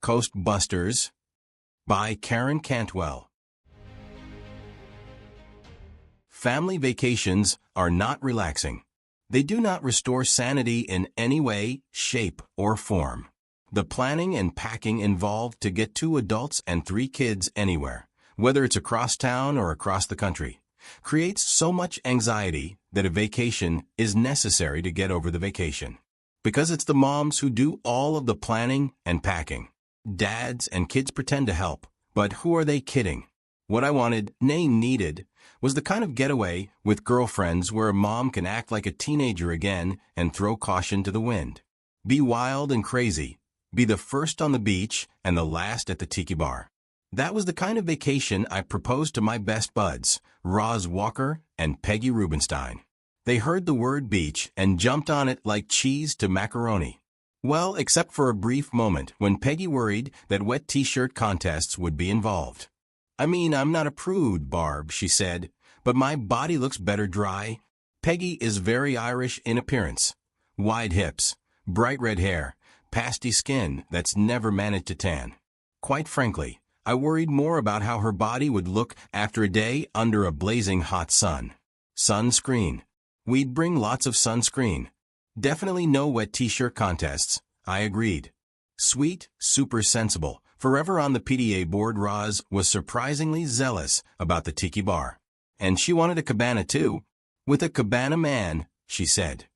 Coastbusters by Karen Cantwell. Family vacations are not relaxing. They do not restore sanity in any way, shape, or form. The planning and packing involved to get 2 adults and 3 kids anywhere, whether it's across town or across the country, creates so much anxiety that a vacation is necessary to get over the vacation. Because it's the moms who do all of the planning and packing. Dads and kids pretend to help, but who are they kidding? What I wanted, nay needed, was the kind of getaway with girlfriends where a mom can act like a teenager again and throw caution to the wind. Be wild and crazy. Be the first on the beach and the last at the tiki bar. That was the kind of vacation I proposed to my best buds, Roz Walker and Peggy Rubenstein. They heard the word beach and jumped on it like cheese to macaroni. Well, except for a brief moment when Peggy worried that wet t-shirt contests would be involved. "I mean, I'm not a prude, Barb," she said, "but my body looks better dry." Peggy is very Irish in appearance. Wide hips, bright red hair, pasty skin that's never managed to tan. Quite frankly, I worried more about how her body would look after a day under a blazing hot sun. Sunscreen. We'd bring lots of sunscreen. Definitely no wet t-shirt contests, I agreed. Sweet, super sensible, forever on the PDA board, Roz was surprisingly zealous about the tiki bar. And she wanted a cabana too. "With a cabana man," she said.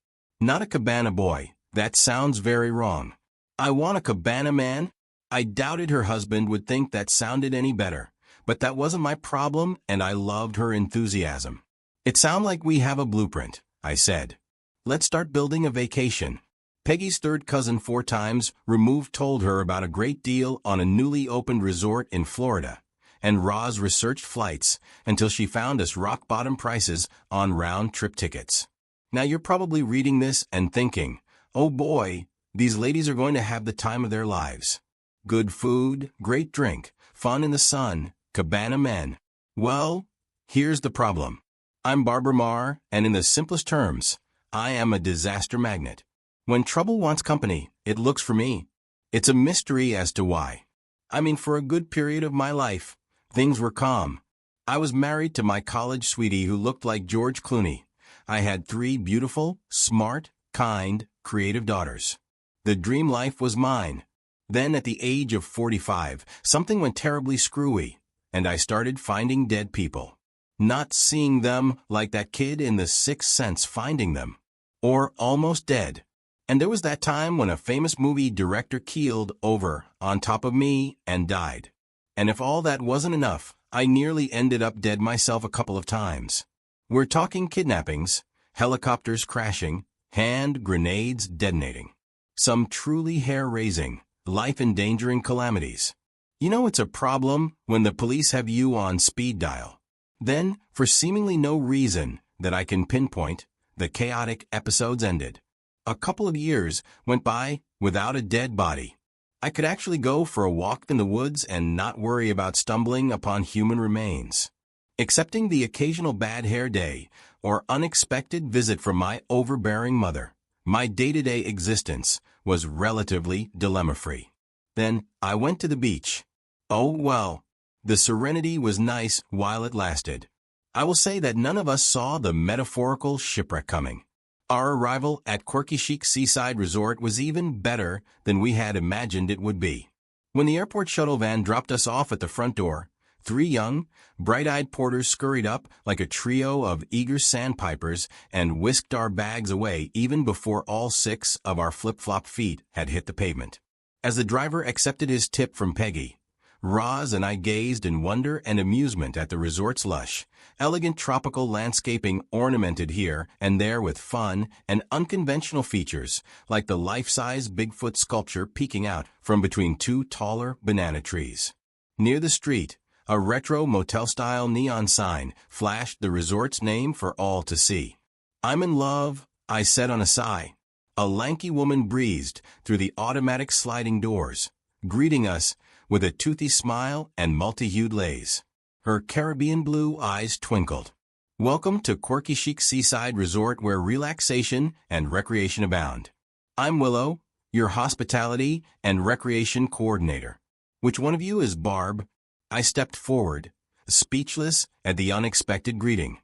"Not a cabana boy, that sounds very wrong." "I want a cabana man?" I doubted her husband would think that sounded any better, but that wasn't my problem and I loved her enthusiasm. "It sounds like we have a blueprint," I said. "Let's start building a vacation." Peggy's third cousin 4 times removed told her about a great deal on a newly opened resort in Florida, and Roz researched flights until she found us rock-bottom prices on round-trip tickets. Now you're probably reading this and thinking, oh boy, these ladies are going to have the time of their lives. Good food, great drink, fun in the sun, cabana men. Well, here's the problem. I'm Barbara Marr, and in the simplest terms, I am a disaster magnet. When trouble wants company, it looks for me. It's a mystery as to why. I mean, for a good period of my life, things were calm. I was married to my college sweetie who looked like George Clooney. I had 3 beautiful, smart, kind, creative daughters. The dream life was mine. Then at the age of 45, something went terribly screwy, and I started finding dead people. Not seeing them like that kid in The Sixth Sense finding them. Or almost dead. And there was that time when a famous movie director keeled over on top of me and died. And if all that wasn't enough, I nearly ended up dead myself a couple of times. We're talking kidnappings, helicopters crashing, hand grenades detonating. Some truly hair-raising, life-endangering calamities. You know it's a problem when the police have you on speed dial. Then, for seemingly no reason that I can pinpoint, the chaotic episodes ended. A couple of years went by without a dead body. I could actually go for a walk in the woods and not worry about stumbling upon human remains. Excepting the occasional bad hair day or unexpected visit from my overbearing mother, my day-to-day existence was relatively dilemma-free. Then I went to the beach. Oh well, the serenity was nice while it lasted. I will say that none of us saw the metaphorical shipwreck coming. Our arrival at quirky chic seaside resort was even better than we had imagined it would be. When the airport shuttle van dropped us off at the front door, 3 young, bright-eyed porters scurried up like a trio of eager sandpipers and whisked our bags away even before all 6 of our flip-flop feet had hit the pavement. As the driver accepted his tip from Peggy, Roz and I gazed in wonder and amusement at the resort's lush, elegant tropical landscaping ornamented here and there with fun and unconventional features like the life-size Bigfoot sculpture peeking out from between 2 taller banana trees. Near the street, a retro motel-style neon sign flashed the resort's name for all to see. "I'm in love," I said on a sigh. A lanky woman breezed through the automatic sliding doors, greeting us with a toothy smile and multi-hued lays. Her Caribbean blue eyes twinkled. "Welcome to quirky chic seaside resort where relaxation and recreation abound. I'm Willow, your hospitality and recreation coordinator. Which one of you is Barb? I stepped forward, speechless at the unexpected greeting.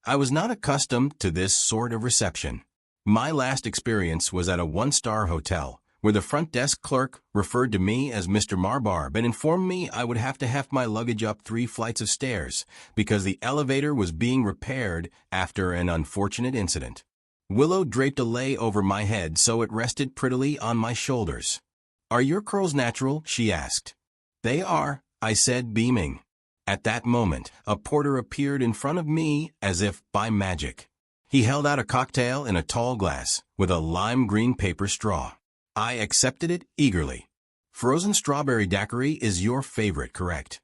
I was not accustomed to this sort of reception. My last experience was at a one-star hotel, where the front desk clerk referred to me as Mr. Marbarb and informed me I would have to heft my luggage up 3 flights of stairs because the elevator was being repaired after an unfortunate incident. Willow draped a lei over my head so it rested prettily on my shoulders. "Are your curls natural?" she asked. "They are," I said, beaming. At that moment, a porter appeared in front of me as if by magic. He held out a cocktail in a tall glass with a lime green paper straw. I accepted it eagerly. "Frozen strawberry daiquiri is your favorite, correct?"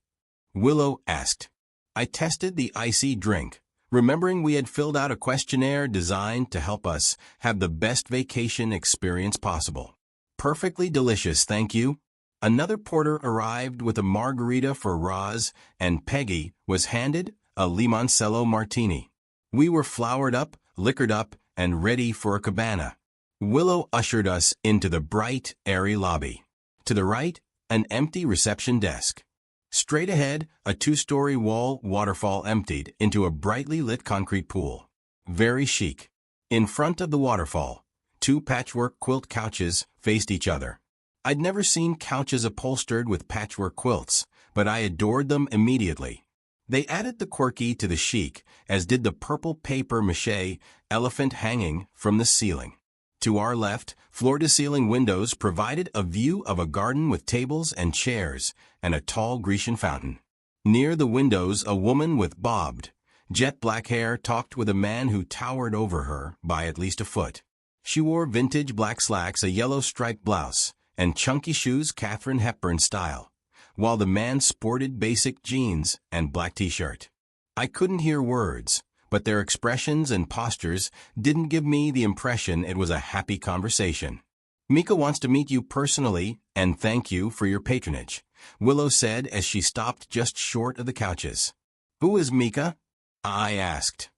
Willow asked. I tested the icy drink, remembering we had filled out a questionnaire designed to help us have the best vacation experience possible. "Perfectly delicious, thank you." Another porter arrived with a margarita for Roz, and Peggy was handed a limoncello martini. We were flowered up, liquored up, and ready for a cabana. Willow ushered us into the bright, airy lobby. To the right, an empty reception desk. Straight ahead, a 2-story wall waterfall emptied into a brightly lit concrete pool. Very chic. In front of the waterfall, 2 patchwork quilt couches faced each other. I'd never seen couches upholstered with patchwork quilts, but I adored them immediately. They added the quirky to the chic, as did the purple papier-mâché elephant hanging from the ceiling. To our left, floor-to-ceiling windows provided a view of a garden with tables and chairs and a tall Grecian fountain. Near the windows, a woman with bobbed, jet-black hair talked with a man who towered over her by at least a foot. She wore vintage black slacks, a yellow striped blouse, and chunky shoes Katharine Hepburn style, while the man sported basic jeans and black t-shirt. I couldn't hear words, but their expressions and postures didn't give me the impression it was a happy conversation. "Mika wants to meet you personally and thank you for your patronage," Willow said as she stopped just short of the couches. "Who is Mika?" I asked.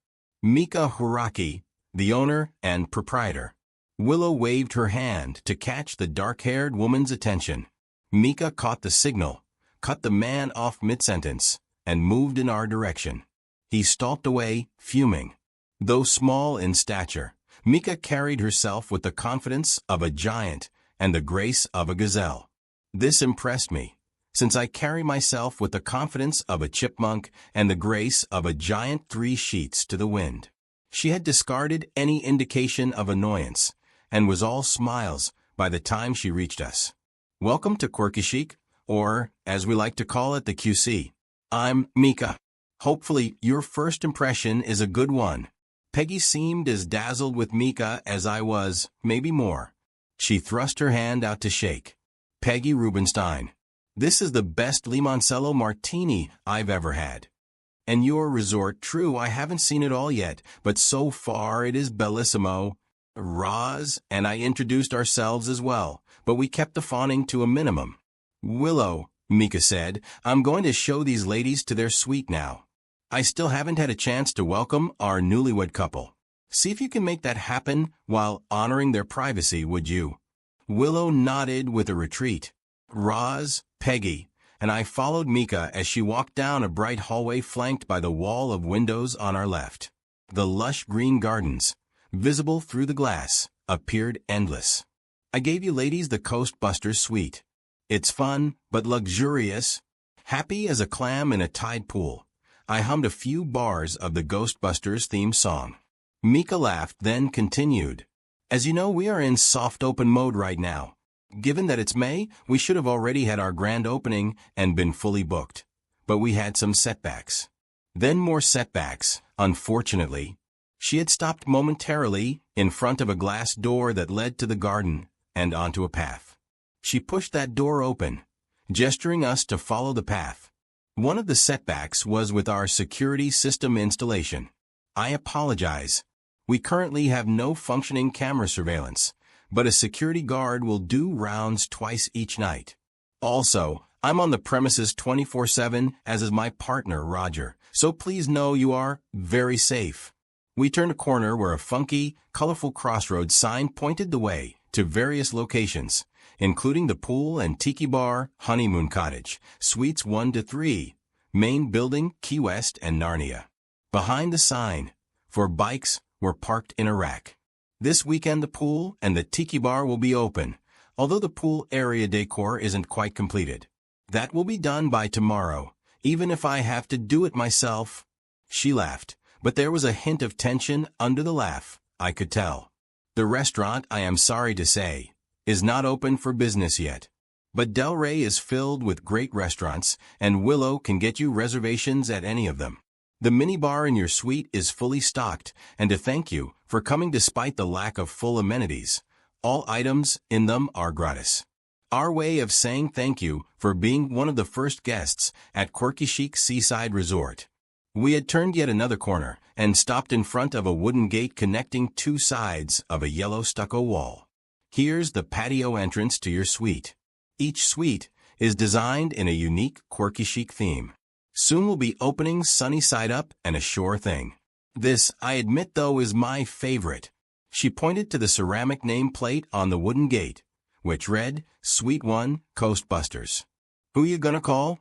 "Mika Horaki, the owner and proprietor." Willow waved her hand to catch the dark-haired woman's attention. Mika caught the signal, cut the man off mid-sentence, and moved in our direction. He stalked away, fuming. Though small in stature, Mika carried herself with the confidence of a giant and the grace of a gazelle. This impressed me, since I carry myself with the confidence of a chipmunk and the grace of a giant 3 sheets to the wind. She had discarded any indication of annoyance and was all smiles by the time she reached us. "Welcome to Quirky Chic, or, as we like to call it, the QC. I'm Mika. Hopefully, your first impression is a good one." Peggy seemed as dazzled with Mika as I was, maybe more. She thrust her hand out to shake. "Peggy Rubenstein, this is the best limoncello martini I've ever had. And your resort, true, I haven't seen it all yet, but so far it is bellissimo." Roz and I introduced ourselves as well, but we kept the fawning to a minimum. "Willow," Mika said, "I'm going to show these ladies to their suite now. I still haven't had a chance to welcome our newlywed couple. See if you can make that happen while honoring their privacy, would you?" Willow nodded with a retreat. Roz, Peggy, and I followed Mika as she walked down a bright hallway flanked by the wall of windows on our left. The lush green gardens, visible through the glass, appeared endless. "I gave you ladies the Coast Busters suite. It's fun, but luxurious. Happy as a clam in a tide pool." I hummed a few bars of the Ghostbusters theme song. Mika laughed, then continued. "As you know, we are in soft open mode right now. Given that it's May, we should have already had our grand opening and been fully booked. But we had some setbacks. Then more setbacks, unfortunately." She had stopped momentarily in front of a glass door that led to the garden and onto a path. She pushed that door open, gesturing us to follow the path. One of the setbacks was with our security system installation. I apologize. We currently have no functioning camera surveillance, but a security guard will do rounds twice each night. Also, I'm on the premises 24/7, as is my partner, Roger, so please know you are very safe. We turned a corner where a funky, colorful crossroads sign pointed the way to various locations, including the pool and tiki bar, honeymoon cottage, suites 1 to 3, main building, Key West, and Narnia. Behind the sign, for bikes, were parked in a rack. This weekend the pool and the tiki bar will be open, although the pool area decor isn't quite completed. That will be done by tomorrow, even if I have to do it myself. She laughed, but there was a hint of tension under the laugh, I could tell. The restaurant, I am sorry to say, is not open for business yet. But Delray is filled with great restaurants, and Willow can get you reservations at any of them. The minibar in your suite is fully stocked, and to thank you for coming despite the lack of full amenities, all items in them are gratis. Our way of saying thank you for being one of the first guests at Quirky Chic Seaside Resort. We had turned yet another corner and stopped in front of a wooden gate connecting two sides of a yellow stucco wall. Here's the patio entrance to your suite. Each suite is designed in a unique Quirky Chic theme. Soon we'll be opening Sunny Side Up and a sure thing. This, I admit though, is my favorite. She pointed to the ceramic nameplate on the wooden gate, which read, Suite 1, Coastbusters. Who you gonna call?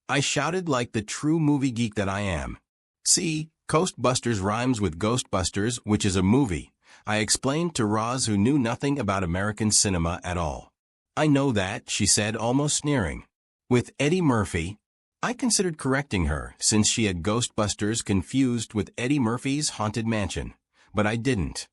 I shouted like the true movie geek that I am. See, Coastbusters rhymes with Ghostbusters, which is a movie, I explained to Roz, who knew nothing about American cinema at all. I know that, she said, almost sneering. With Eddie Murphy, I considered correcting her since she had Ghostbusters confused with Eddie Murphy's Haunted Mansion, but I didn't.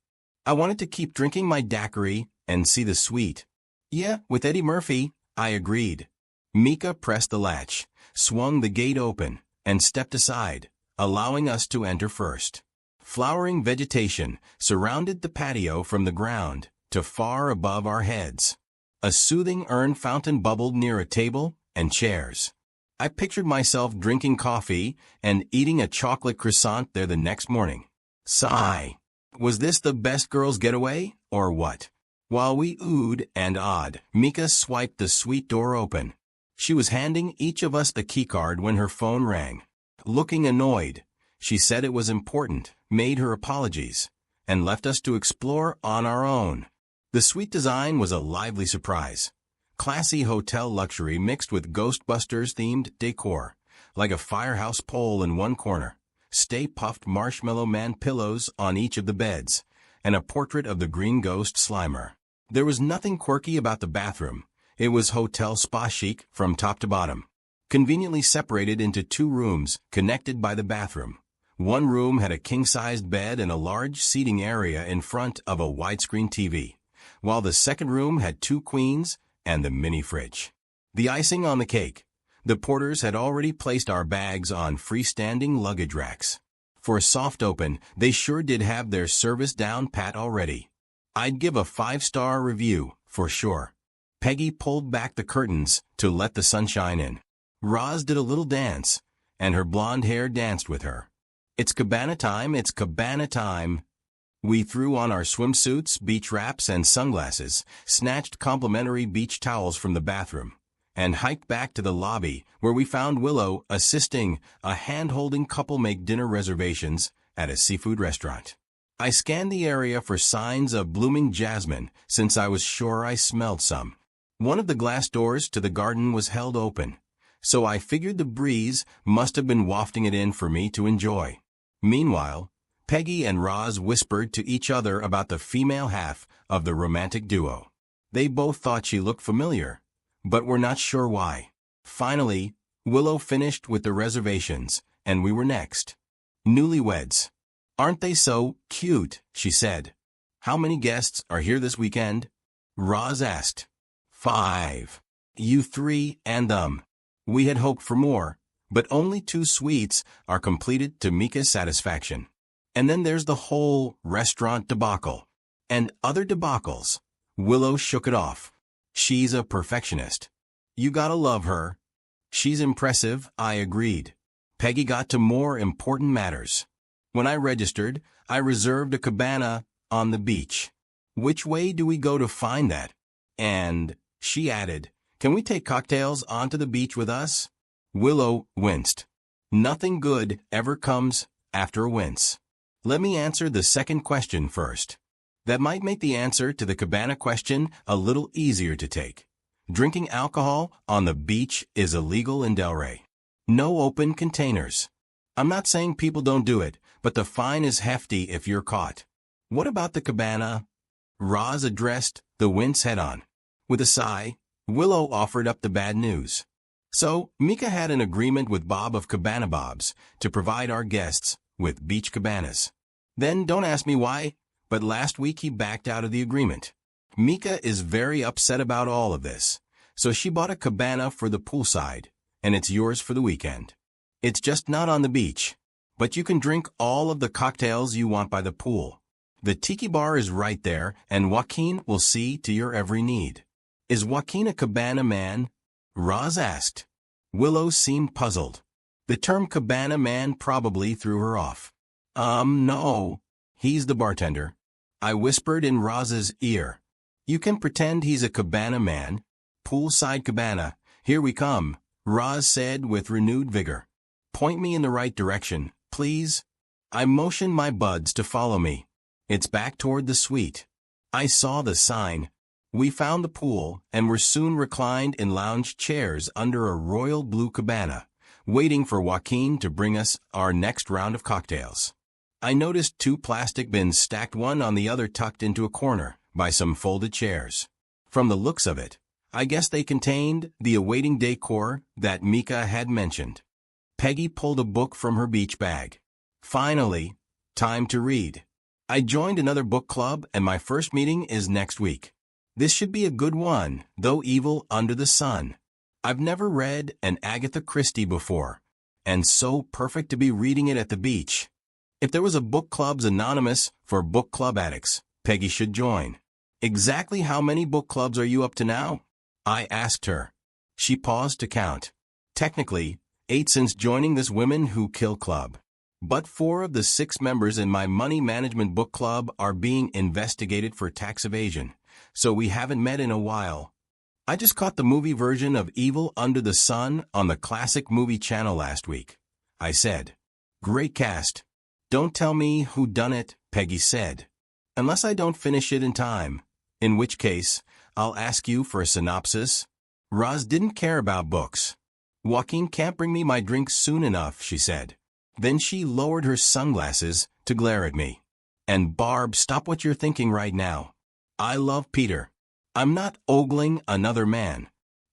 I wanted to keep drinking my daiquiri and see the suite. Yeah, with Eddie Murphy, I agreed. Mika pressed the latch, swung the gate open, and stepped aside, allowing us to enter first. Flowering vegetation surrounded the patio from the ground to far above our heads. A soothing urn fountain bubbled near a table and chairs. I pictured myself drinking coffee and eating a chocolate croissant there the next morning. Sigh. Was this the best girls' getaway, or what? While we oohed and awed, Mika swiped the suite door open. She was handing each of us the keycard when her phone rang. Looking annoyed, she said it was important, made her apologies, and left us to explore on our own. The suite design was a lively surprise. Classy hotel luxury mixed with Ghostbusters-themed decor, like a firehouse pole in one corner, Stay Puft Marshmallow Man pillows on each of the beds, and a portrait of the Green Ghost Slimer. There was nothing quirky about the bathroom. It was hotel spa chic from top to bottom. Conveniently separated into two rooms connected by the bathroom. One room had a king-sized bed and a large seating area in front of a widescreen TV, while the second room had two queens and the mini fridge. The icing on the cake, the porters had already placed our bags on freestanding luggage racks. For a soft open, they sure did have their service down pat already. I'd give a 5-star review, for sure. Peggy pulled back the curtains to let the sunshine in. Roz did a little dance, and her blonde hair danced with her. It's cabana time, it's cabana time. We threw on our swimsuits, beach wraps, and sunglasses, snatched complimentary beach towels from the bathroom, and hiked back to the lobby where we found Willow assisting a hand-holding couple make dinner reservations at a seafood restaurant. I scanned the area for signs of blooming jasmine since I was sure I smelled some. One of the glass doors to the garden was held open, so I figured the breeze must have been wafting it in for me to enjoy. Meanwhile, Peggy and Roz whispered to each other about the female half of the romantic duo. They both thought she looked familiar, but were not sure why. Finally, Willow finished with the reservations, and we were next. Newlyweds. Aren't they so cute, she said. How many guests are here this weekend? Roz asked. 5. You 3 and them. We had hoped for more, but only 2 suites are completed to Mika's satisfaction. And then there's the whole restaurant debacle. And other debacles. Willow shook it off. She's a perfectionist. You gotta love her. She's impressive, I agreed. Peggy got to more important matters. When I registered, I reserved a cabana on the beach. Which way do we go to find that? And, she added, can we take cocktails onto the beach with us? Willow winced. Nothing good ever comes after a wince. Let me answer the second question first. That might make the answer to the cabana question a little easier to take. Drinking alcohol on the beach is illegal in Delray. No open containers. I'm not saying people don't do it, but the fine is hefty if you're caught. What about the cabana? Roz addressed the wince head-on. With a sigh, Willow offered up the bad news. So, Mika had an agreement with Bob of Cabana Bob's to provide our guests with beach cabanas. Then don't ask me why, but last week he backed out of the agreement. Mika is very upset about all of this, so she bought a cabana for the poolside, and it's yours for the weekend. It's just not on the beach, but you can drink all of the cocktails you want by the pool. The tiki bar is right there, and Joaquin will see to your every need. Is Joaquin a cabana man? Roz asked. Willow seemed puzzled. The term cabana man probably threw her off. No. He's the bartender. I whispered in Roz's ear. You can pretend he's a cabana man. Poolside cabana. Here we come, Roz said with renewed vigor. Point me in the right direction, please. I motioned my buds to follow me. It's back toward the suite. I saw the sign. We found the pool and were soon reclined in lounge chairs under a royal blue cabana, waiting for Joaquin to bring us our next round of cocktails. I noticed 2 plastic bins stacked one on the other tucked into a corner by some folded chairs. From the looks of it, I guess they contained the awaiting decor that Mika had mentioned. Peggy pulled a book from her beach bag. Finally, time to read. I joined another book club and my first meeting is next week. This should be a good one, though evil under the sun. I've never read an Agatha Christie before, and so perfect to be reading it at the beach. If there was a book club's anonymous for book club addicts, Peggy should join. Exactly how many book clubs are you up to now? I asked her. She paused to count. Technically, 8 since joining this Women Who Kill club. But 4 of the 6 members in my money management book club are being investigated for tax evasion, so we haven't met in a while. I just caught the movie version of Evil Under the Sun on the Classic Movie channel last week, I said. Great cast. Don't tell me who done it, Peggy said. Unless I don't finish it in time, in which case, I'll ask you for a synopsis. Roz didn't care about books. Joaquin can't bring me my drink soon enough, she said. Then she lowered her sunglasses to glare at me. And Barb, stop what you're thinking right now. I love Peter. I'm not ogling another man.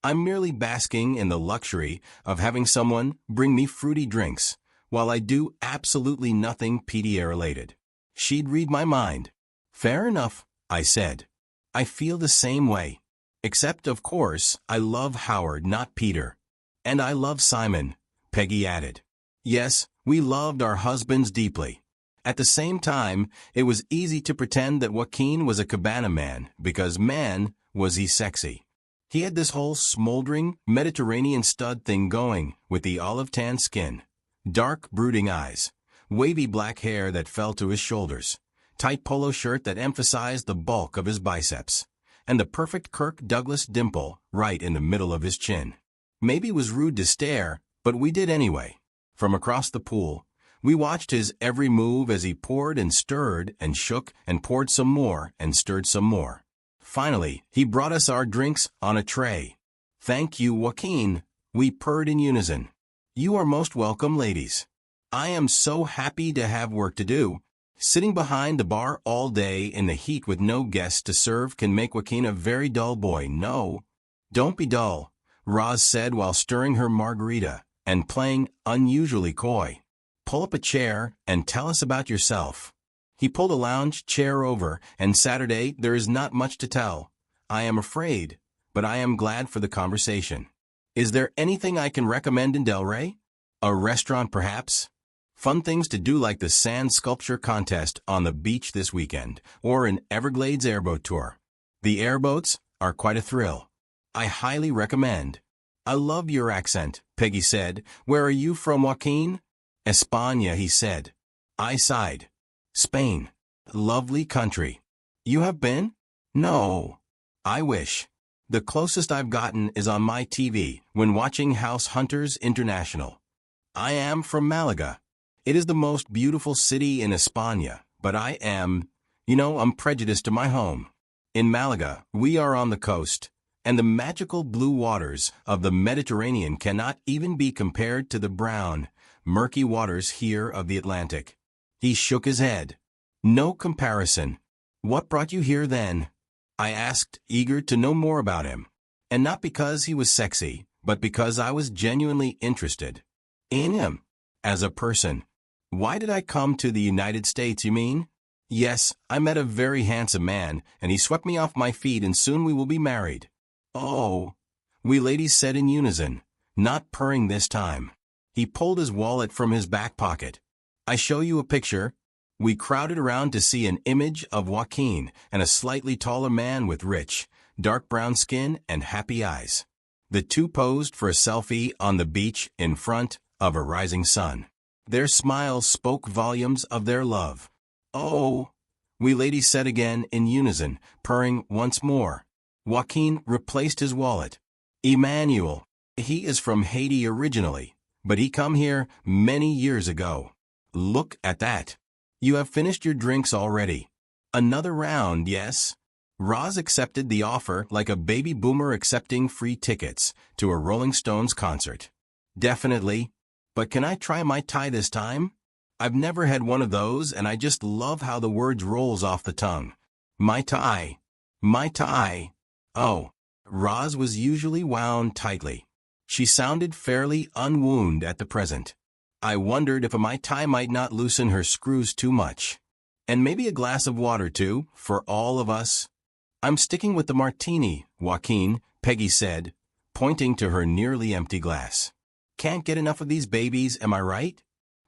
I'm merely basking in the luxury of having someone bring me fruity drinks, while I do absolutely nothing PDA-related. She'd read my mind. Fair enough, I said. I feel the same way. Except, of course, I love Howard, not Peter. And I love Simon, Peggy added. Yes, we loved our husbands deeply. At the same time, it was easy to pretend that Joaquin was a cabana man, because man, was he sexy. He had this whole smoldering Mediterranean stud thing going, with the olive-tan skin, dark, brooding eyes, wavy black hair that fell to his shoulders, tight polo shirt that emphasized the bulk of his biceps, and the perfect Kirk Douglas dimple right in the middle of his chin. Maybe it was rude to stare, but we did anyway. From across the pool, we watched his every move as he poured and stirred and shook and poured some more and stirred some more. Finally, he brought us our drinks on a tray. Thank you, Joaquin, we purred in unison. You are most welcome, ladies. I am so happy to have work to do. Sitting behind the bar all day in the heat with no guests to serve can make Joaquin a very dull boy. No, don't be dull, Roz said while stirring her margarita and playing unusually coy. Pull up a chair and tell us about yourself. He pulled a lounge chair over, and Saturday there is not much to tell. I am afraid, but I am glad for the conversation. Is there anything I can recommend in Delray? A restaurant, perhaps? Fun things to do like the sand sculpture contest on the beach this weekend, or an Everglades airboat tour. The airboats are quite a thrill. I highly recommend. I love your accent, Peggy said. Where are you from, Joaquin? España, he said. I sighed. Spain. Lovely country. You have been? No. I wish. The closest I've gotten is on my TV when watching House Hunters International. I am from Malaga. It is the most beautiful city in España, but I am, I'm prejudiced to my home. In Malaga, we are on the coast, and the magical blue waters of the Mediterranean cannot even be compared to the brown, murky waters here of the Atlantic. He shook his head. No comparison. What brought you here then? I asked, eager to know more about him. And not because he was sexy, but because I was genuinely interested in him as a person. Why did I come to the United States, you mean? Yes, I met a very handsome man, and he swept me off my feet, and soon we will be married. Oh, we ladies said in unison, not purring this time. He pulled his wallet from his back pocket. I show you a picture. We crowded around to see an image of Joaquin and a slightly taller man with rich, dark brown skin and happy eyes. The two posed for a selfie on the beach in front of a rising sun. Their smiles spoke volumes of their love. Oh, we ladies said again in unison, purring once more. Joaquin replaced his wallet. Emmanuel, he is from Haiti originally, but he come here many years ago. Look at that. You have finished your drinks already. Another round, yes? Roz accepted the offer like a baby boomer accepting free tickets to a Rolling Stones concert. Definitely. But can I try my tie this time? I've never had one of those, and I just love how the words rolls off the tongue. My tie. My tie. Oh, Roz was usually wound tightly. She sounded fairly unwound at the present. I wondered if a Mai Tai might not loosen her screws too much. And maybe a glass of water, too, for all of us. I'm sticking with the martini, Joaquin, Peggy said, pointing to her nearly empty glass. Can't get enough of these babies, am I right?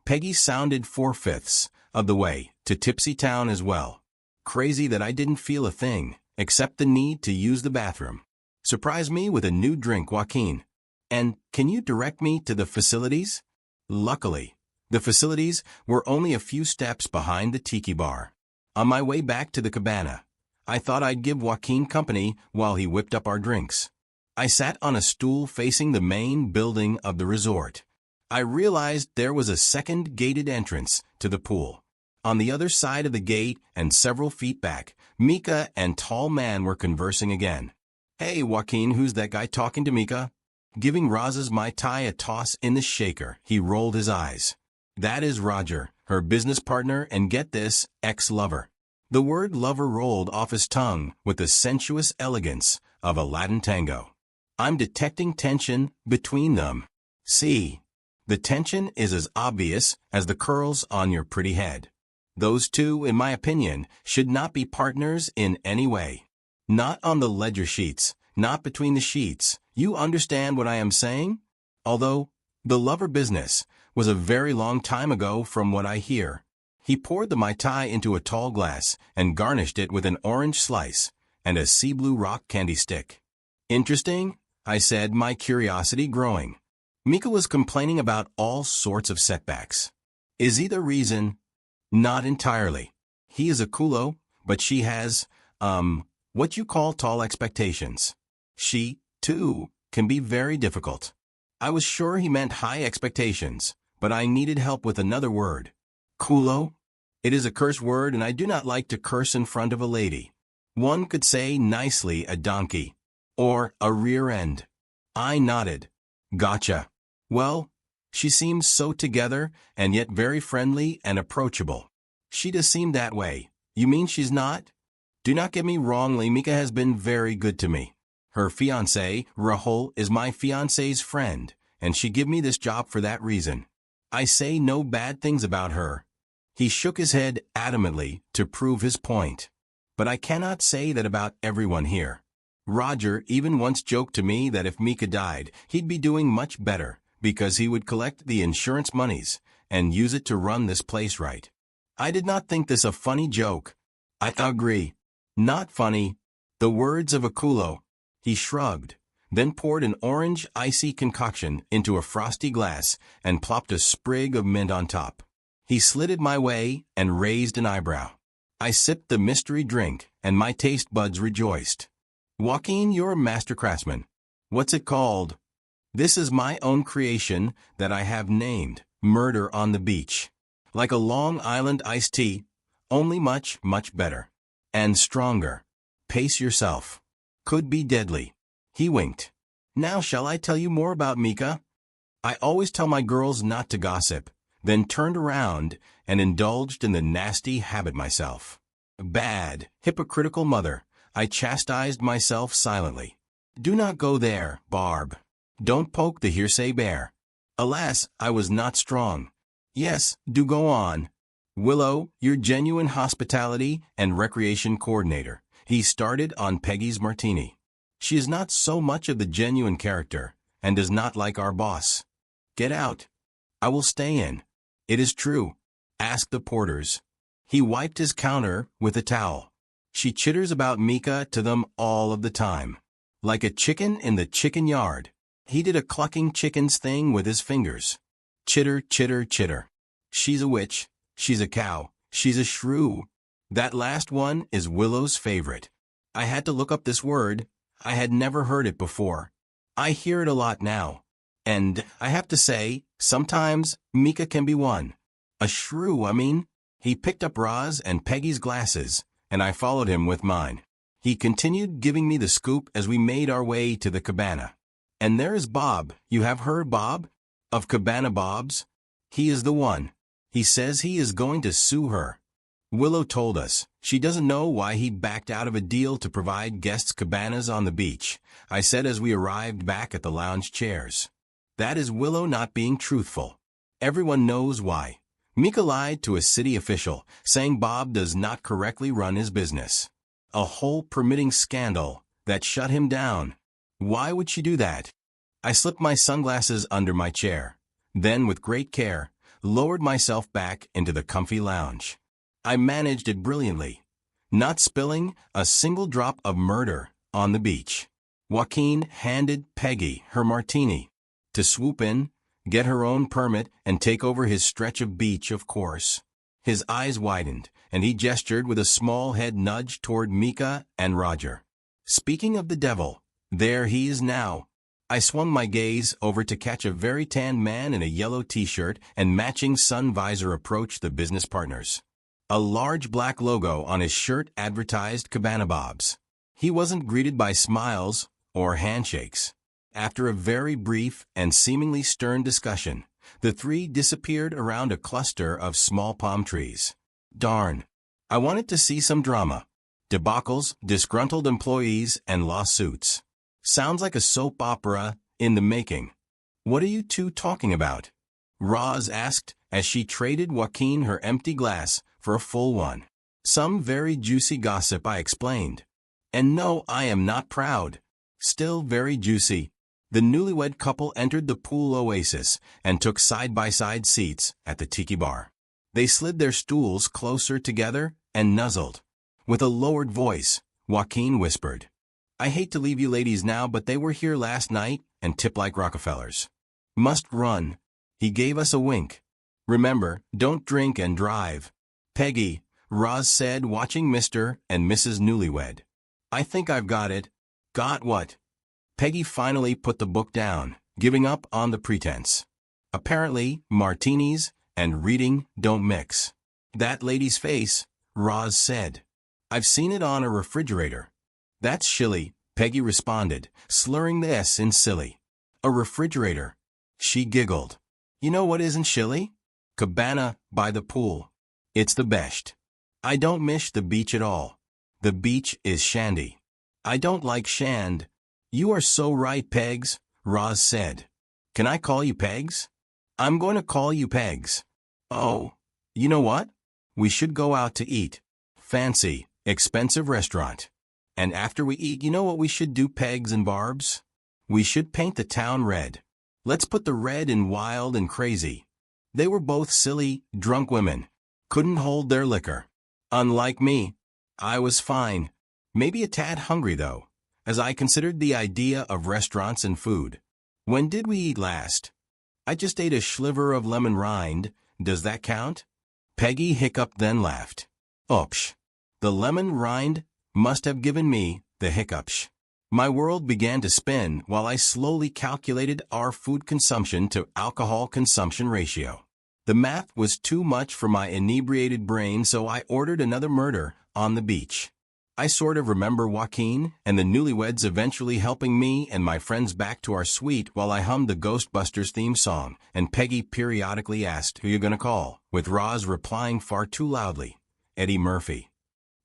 Peggy sounded 4/5 of the way to Tipsy Town as well. Crazy that I didn't feel a thing, except the need to use the bathroom. Surprise me with a new drink, Joaquin. And can you direct me to the facilities? Luckily, the facilities were only a few steps behind the tiki bar. On my way back to the cabana, I thought I'd give Joaquin company while he whipped up our drinks. I sat on a stool facing the main building of the resort. I realized there was a second gated entrance to the pool. On the other side of the gate and several feet back, Mika and Tall Man were conversing again. Hey, Joaquin, who's that guy talking to Mika? Giving Roz's Mai Tai a toss in the shaker, he rolled his eyes. That is Roger, her business partner and, get this, ex-lover. The word lover rolled off his tongue with the sensuous elegance of a Latin tango. I'm detecting tension between them. See, the tension is as obvious as the curls on your pretty head. Those two, in my opinion, should not be partners in any way. Not on the ledger sheets, not between the sheets. You understand what I am saying? Although, the lover business was a very long time ago from what I hear. He poured the Mai Tai into a tall glass and garnished it with an orange slice and a sea blue rock candy stick. Interesting, I said, my curiosity growing. Mika was complaining about all sorts of setbacks. Is he the reason? Not entirely. He is a culo, but she has, what you call tall expectations. She, too, can be very difficult. I was sure he meant high expectations, but I needed help with another word. Culo? It is a curse word, and I do not like to curse in front of a lady. One could say nicely a donkey, or a rear end. I nodded. Gotcha. Well, she seems so together, and yet very friendly and approachable. She does seem that way. You mean she's not? Do not get me wrongly, Mika has been very good to me. Her fiancé, Rahul, is my fiancé's friend, and she give me this job for that reason. I say no bad things about her. He shook his head adamantly to prove his point. But I cannot say that about everyone here. Roger even once joked to me that if Mika died, he'd be doing much better, because he would collect the insurance monies and use it to run this place right. I did not think this a funny joke. I agree. Not funny. The words of a culo. He shrugged, then poured an orange icy concoction into a frosty glass and plopped a sprig of mint on top. He slid it my way and raised an eyebrow. I sipped the mystery drink, and my taste buds rejoiced. Joaquin, you're a master craftsman. What's it called? This is my own creation that I have named Murder on the Beach. Like a Long Island iced tea, Only much, much better. And stronger. Pace yourself. Could be deadly. He winked. Now shall I tell you more about Mika? I always tell my girls not to gossip, then turned around and indulged in the nasty habit myself. Bad, hypocritical mother, I chastised myself silently. Do not go there, Barb. Don't poke the hearsay bear. Alas, I was not strong. Yes, do go on. Willow, your genuine hospitality and recreation coordinator. He started on Peggy's martini. She is not so much of the genuine character, and does not like our boss. Get out. I will stay in. It is true. Ask the porters. He wiped his counter with a towel. She chitters about Mika to them all of the time. Like a chicken in the chicken yard. He did a clucking chicken's thing with his fingers. Chitter, chitter, chitter. She's a witch. She's a cow. She's a shrew. That last one is Willow's favorite. I had to look up this word. I had never heard it before. I hear it a lot now. And, I have to say, sometimes, Mika can be one. A shrew, I mean. He picked up Roz and Peggy's glasses, and I followed him with mine. He continued giving me the scoop as we made our way to the cabana. And there is Bob. You have heard Bob? Of Cabana Bob's? He is the one. He says he is going to sue her. Willow told us. She doesn't know why he backed out of a deal to provide guests cabanas on the beach, I said as we arrived back at the lounge chairs. That is Willow not being truthful. Everyone knows why. Mika lied to a city official, saying Bob does not correctly run his business. A whole permitting scandal that shut him down. Why would she do that? I slipped my sunglasses under my chair, then with great care, lowered myself back into the comfy lounge. I managed it brilliantly, not spilling a single drop of murder on the beach. Joaquin handed Peggy her martini. To swoop in, get her own permit, and take over his stretch of beach, of course. His eyes widened, and he gestured with a small head nudge toward Mika and Roger. Speaking of the devil, there he is now. I swung my gaze over to catch a very tanned man in a yellow t-shirt and matching sun visor approach the business partners. A large black logo on his shirt advertised Cabana Bob's. He wasn't greeted by smiles or handshakes. After a very brief and seemingly stern discussion, the three disappeared around a cluster of small palm trees. Darn. I wanted to see some drama. Debacles, disgruntled employees, and lawsuits. Sounds like a soap opera in the making. What are you two talking about? Roz asked as she traded Joaquin her empty glass for a full one. Some very juicy gossip, I explained. And no, I am not proud. Still very juicy. The newlywed couple entered the pool oasis and took side-by-side seats at the tiki bar. They slid their stools closer together and nuzzled. With a lowered voice, Joaquin whispered, I hate to leave you ladies now, but they were here last night and tip like Rockefellers. Must run. He gave us a wink. Remember, don't drink and drive. Peggy, Roz said, watching Mr. and Mrs. Newlywed. I think I've got it. Got what? Peggy finally put the book down, giving up on the pretense. Apparently, martinis and reading don't mix. That lady's face, Roz said. I've seen it on a refrigerator. That's shilly, Peggy responded, slurring the S in silly. A refrigerator. She giggled. You know what isn't shilly? Cabana by the pool. It's the best. I don't miss the beach at all. The beach is shandy. I don't like shand. You are so right, Pegs, Roz said. Can I call you Pegs? I'm going to call you Pegs. Oh, you know what? We should go out to eat. Fancy, expensive restaurant. And after we eat, you know what we should do, Pegs and Barbs? We should paint the town red. Let's put the red in wild and crazy. They were both silly, drunk women. Couldn't hold their liquor. Unlike me. I was fine. Maybe a tad hungry, though, as I considered the idea of restaurants and food. When did we eat last? I just ate a sliver of lemon rind. Does that count? Peggy hiccuped, then laughed. Oops. The lemon rind must have given me the hiccups. My world began to spin while I slowly calculated our food consumption to alcohol consumption ratio. The math was too much for my inebriated brain, so I ordered another murder on the beach. I sort of remember Joaquin and the newlyweds eventually helping me and my friends back to our suite while I hummed the Ghostbusters theme song, and Peggy periodically asked, "Who you gonna call?" with Roz replying far too loudly, "Eddie Murphy."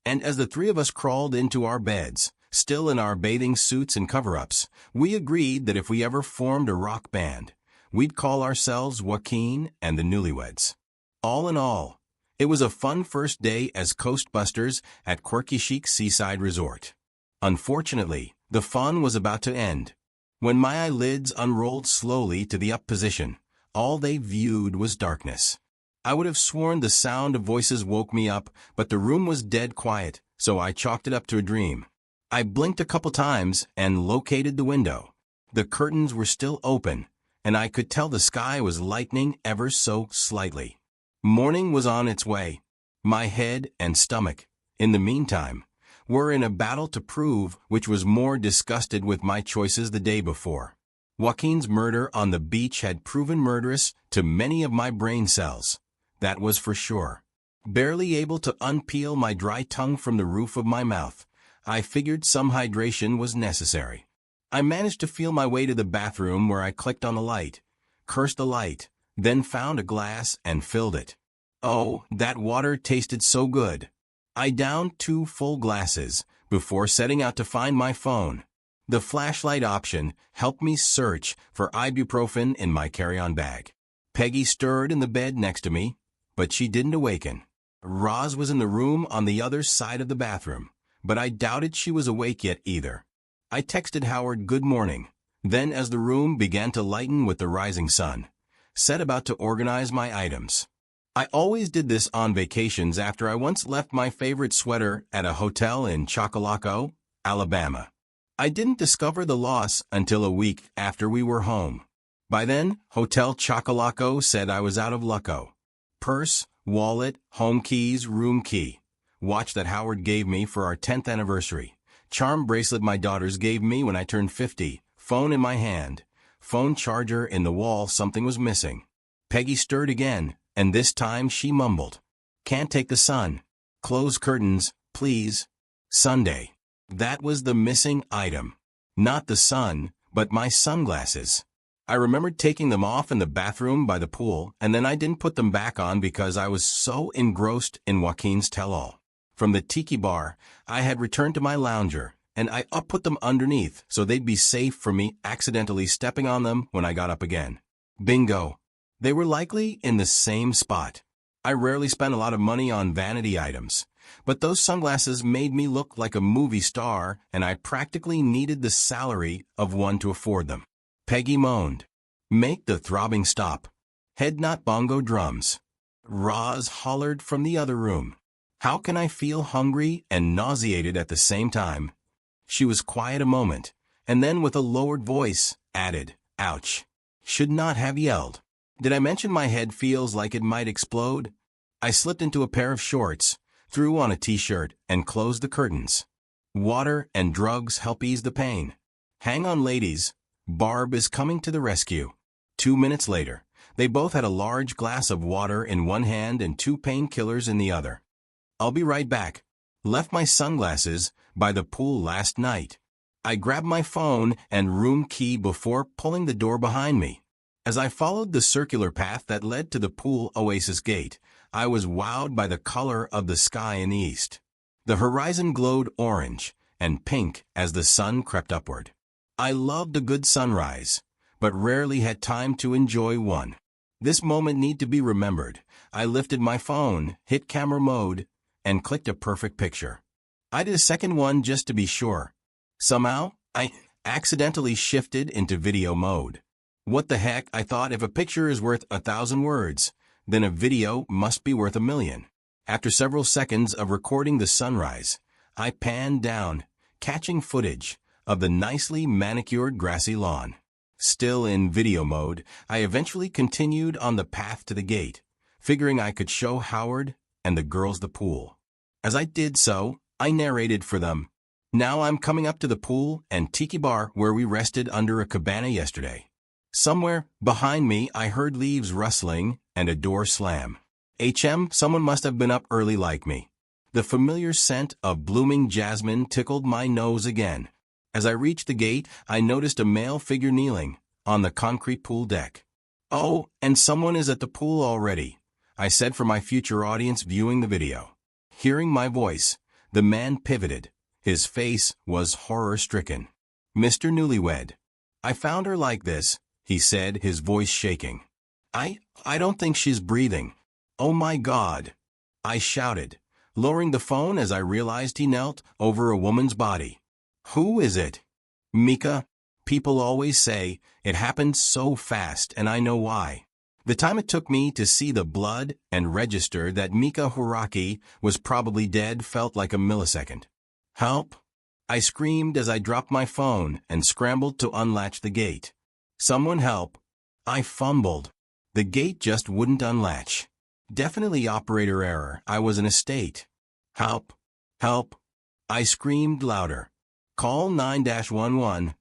And as the three of us crawled into our beds, still in our bathing suits and cover-ups, we agreed that if we ever formed a rock band, we'd call ourselves Joaquin and the Newlyweds. All in all, it was a fun first day as Coastbusters at Quirky Chic Seaside Resort. Unfortunately, the fun was about to end. When my eyelids unrolled slowly to the up position, all they viewed was darkness. I would have sworn the sound of voices woke me up, but the room was dead quiet, so I chalked it up to a dream. I blinked a couple times and located the window. The curtains were still open, and I could tell the sky was lightening ever so slightly. Morning was on its way. My head and stomach, in the meantime, were in a battle to prove which was more disgusted with my choices the day before. Joaquin's murder on the beach had proven murderous to many of my brain cells. That was for sure. Barely able to unpeel my dry tongue from the roof of my mouth, I figured some hydration was necessary. I managed to feel my way to the bathroom where I clicked on the light, cursed the light, then found a glass and filled it. Oh, that water tasted so good. I downed 2 full glasses before setting out to find my phone. The flashlight option helped me search for ibuprofen in my carry-on bag. Peggy stirred in the bed next to me, but she didn't awaken. Roz was in the room on the other side of the bathroom, but I doubted she was awake yet either. I texted Howard good morning, then as the room began to lighten with the rising sun, set about to organize my items. I always did this on vacations after I once left my favorite sweater at a hotel in Chocolaco, Alabama. I didn't discover the loss until a week after we were home. By then, Hotel Chocolaco said I was out of lucko. Purse, wallet, home keys, room key. Watch that Howard gave me for our 10th anniversary. Charm bracelet my daughters gave me when I turned 50. Phone in my hand. Phone charger in the wall. Something was missing. Peggy stirred again, and this time she mumbled, "Can't take the sun. Close curtains, please." Sunday. That was the missing item. Not the sun, but my sunglasses. I remembered taking them off in the bathroom by the pool, and then I didn't put them back on because I was so engrossed in Joaquin's tell-all. From the tiki bar, I had returned to my lounger, and I put them underneath so they'd be safe from me accidentally stepping on them when I got up again. Bingo. They were likely in the same spot. I rarely spent a lot of money on vanity items, but those sunglasses made me look like a movie star, and I practically needed the salary of one to afford them. Peggy moaned, "Make the throbbing stop. Head not bongo drums." Roz hollered from the other room, "How can I feel hungry and nauseated at the same time?" She was quiet a moment, and then with a lowered voice, added, "Ouch. Should not have yelled. Did I mention my head feels like it might explode?" I slipped into a pair of shorts, threw on a t-shirt, and closed the curtains. Water and drugs help ease the pain. Hang on, ladies. Barb is coming to the rescue. 2 minutes later, they both had a large glass of water in one hand and 2 painkillers in the other. "I'll be right back. Left my sunglasses by the pool last night." I grabbed my phone and room key before pulling the door behind me. As I followed the circular path that led to the pool oasis gate, I was wowed by the color of the sky in the east. The horizon glowed orange and pink as the sun crept upward. I loved a good sunrise, but rarely had time to enjoy one. This moment need to be remembered. I lifted my phone, hit camera mode, and clicked a perfect picture. I did a second one just to be sure. Somehow, I accidentally shifted into video mode. What the heck, I thought, if a picture is worth 1,000 words, then a video must be worth 1,000,000. After several seconds of recording the sunrise, I panned down, catching footage of the nicely manicured grassy lawn. Still in video mode, I eventually continued on the path to the gate, figuring I could show Howard and the girls the pool. As I did so, I narrated for them. Now I'm coming up to the pool and tiki bar where we rested under a cabana yesterday. Somewhere behind me I heard leaves rustling and a door slam. Someone must have been up early like me. The familiar scent of blooming jasmine tickled my nose again. As I reached the gate, I noticed a male figure kneeling on the concrete pool deck. "Oh, and someone is at the pool already," I said for my future audience viewing the video. Hearing my voice, the man pivoted. His face was horror-stricken. "Mr. Newlywed, I found her like this," he said, his voice shaking. I don't think she's breathing." "Oh my God," I shouted, lowering the phone as I realized he knelt over a woman's body. "Who is it?" "Mika. People always say it happened so fast, and I know why. The time it took me to see the blood and register that Mika Horaki was probably dead felt like a millisecond." "Help!" I screamed as I dropped my phone and scrambled to unlatch the gate. "Someone help!" I fumbled. The gate just wouldn't unlatch. Definitely operator error. I was in a state. "Help! Help!" I screamed louder. "Call 911.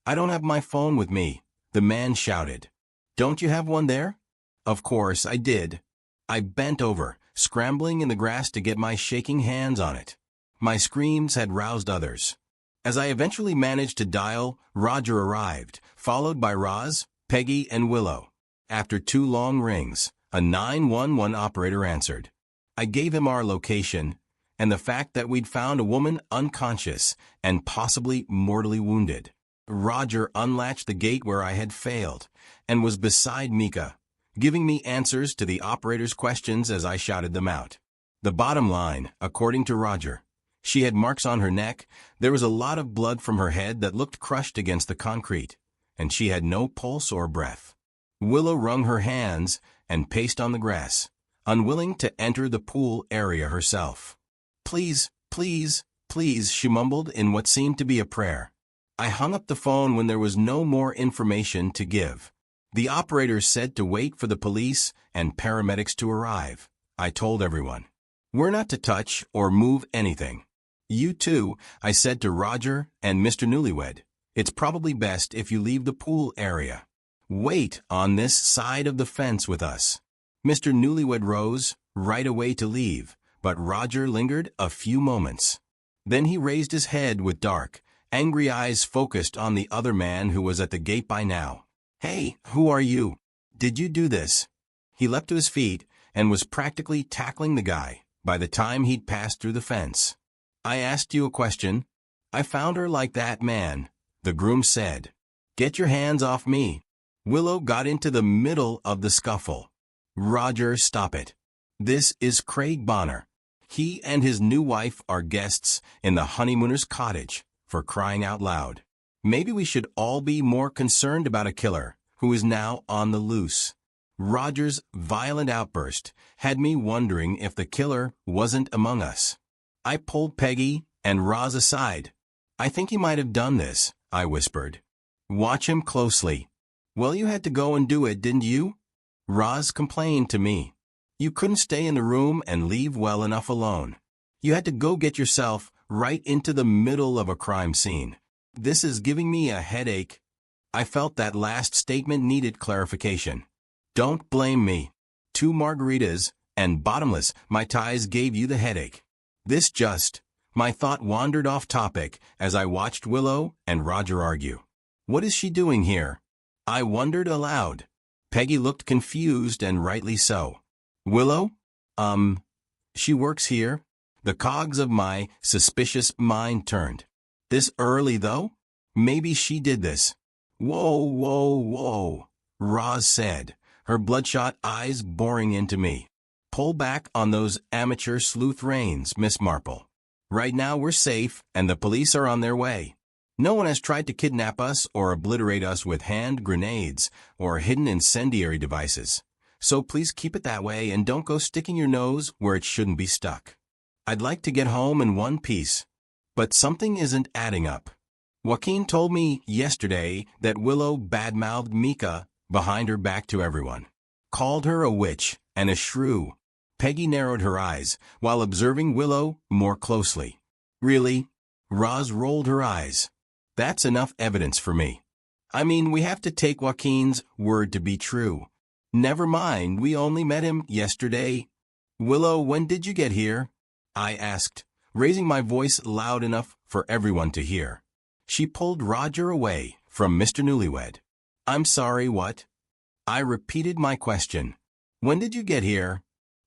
"I don't have my phone with me," the man shouted. "Don't you have one there?" Of course I did. I bent over, scrambling in the grass to get my shaking hands on it. My screams had roused others. As I eventually managed to dial, Roger arrived, followed by Roz, Peggy, and Willow. After 2 long rings, a 911 operator answered. I gave him our location and the fact that we'd found a woman unconscious and possibly mortally wounded. Roger unlatched the gate where I had failed and was beside Mika, giving me answers to the operator's questions as I shouted them out. The bottom line, according to Roger, she had marks on her neck, there was a lot of blood from her head that looked crushed against the concrete, and she had no pulse or breath. Willow wrung her hands and paced on the grass, unwilling to enter the pool area herself. "Please, please, please," she mumbled in what seemed to be a prayer. I hung up the phone when there was no more information to give. The operator said to wait for the police and paramedics to arrive. I told everyone, "We're not to touch or move anything." "You too," I said to Roger and Mr. Newlywed. "It's probably best if you leave the pool area. Wait on this side of the fence with us." Mr. Newlywed rose right away to leave, but Roger lingered a few moments. Then he raised his head with dark, angry eyes focused on the other man who was at the gate by now. "Hey, who are you? Did you do this?" He leapt to his feet and was practically tackling the guy by the time he'd passed through the fence. "I asked you a question." "I found her like that, man," the groom said. "Get your hands off me." Willow got into the middle of the scuffle. "Roger, stop it. This is Craig Bonner. He and his new wife are guests in the honeymooner's cottage, for crying out loud. Maybe we should all be more concerned about a killer who is now on the loose." Roger's violent outburst had me wondering if the killer wasn't among us. I pulled Peggy and Roz aside. "I think he might have done this," I whispered. "Watch him closely." "Well, you had to go and do it, didn't you?" Roz complained to me. "You couldn't stay in the room and leave well enough alone. You had to go get yourself right into the middle of a crime scene. This is giving me a headache." I felt that last statement needed clarification. "Don't blame me. 2 margaritas and bottomless Mai Tais gave you the headache." My thought wandered off topic as I watched Willow and Roger argue. "What is she doing here?" I wondered aloud. Peggy looked confused, and rightly so. "Willow? She works here?" The cogs of my suspicious mind turned. "This early, though? Maybe she did this." "Whoa, whoa, whoa," Roz said, her bloodshot eyes boring into me. "Pull back on those amateur sleuth reins, Miss Marple. Right now we're safe, and the police are on their way. No one has tried to kidnap us or obliterate us with hand grenades or hidden incendiary devices. So please keep it that way and don't go sticking your nose where it shouldn't be stuck. I'd like to get home in one piece. But something isn't adding up. Joaquin told me yesterday that Willow badmouthed Mika behind her back to everyone. Called her a witch and a shrew." Peggy narrowed her eyes while observing Willow more closely. "Really?" Roz rolled her eyes. "That's enough evidence for me. I mean, we have to take Joaquin's word to be true. Never mind, we only met him yesterday. Willow, when did you get here? I asked, raising my voice loud enough for everyone to hear. She pulled Roger away from Mr. Newlywed. I'm sorry, what? I repeated my question. When did you get here?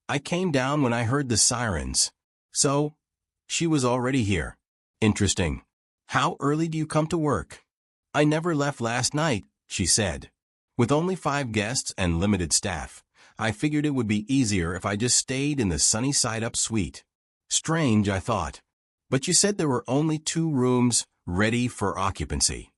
I came down when I heard the sirens. So, she was already here. Interesting. How early do you come to work? I never left last night, she said. With only 5 guests and limited staff, I figured it would be easier if I just stayed in the sunny side-up suite. Strange, I thought. But you said there were only 2 rooms ready for occupancy.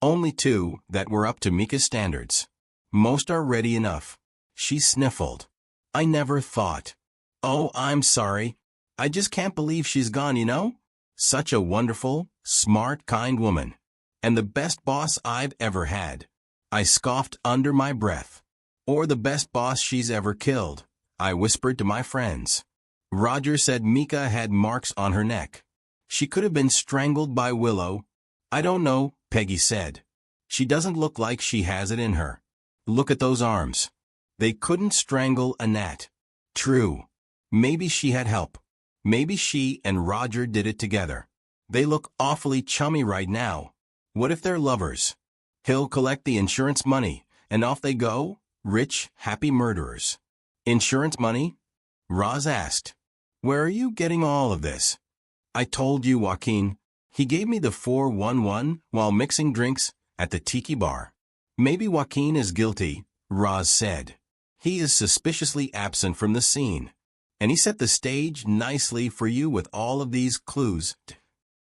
Only 2 that were up to Mika's standards. Most are ready enough. She sniffled. I never thought. Oh, I'm sorry. I just can't believe she's gone, you know? Such a wonderful, smart, kind woman. And the best boss I've ever had. I scoffed under my breath. Or the best boss she's ever killed, I whispered to my friends. Roger said Mika had marks on her neck. She could have been strangled by Willow. I don't know, Peggy said. She doesn't look like she has it in her. Look at those arms. They couldn't strangle a gnat. True. Maybe she had help. Maybe she and Roger did it together. They look awfully chummy right now. What if they're lovers? He'll collect the insurance money, and off they go, rich, happy murderers. Insurance money? Roz asked. Where are you getting all of this? I told you, Joaquin. He gave me the 411 while mixing drinks at the tiki bar. Maybe Joaquin is guilty, Roz said. He is suspiciously absent from the scene. And he set the stage nicely for you with all of these clues.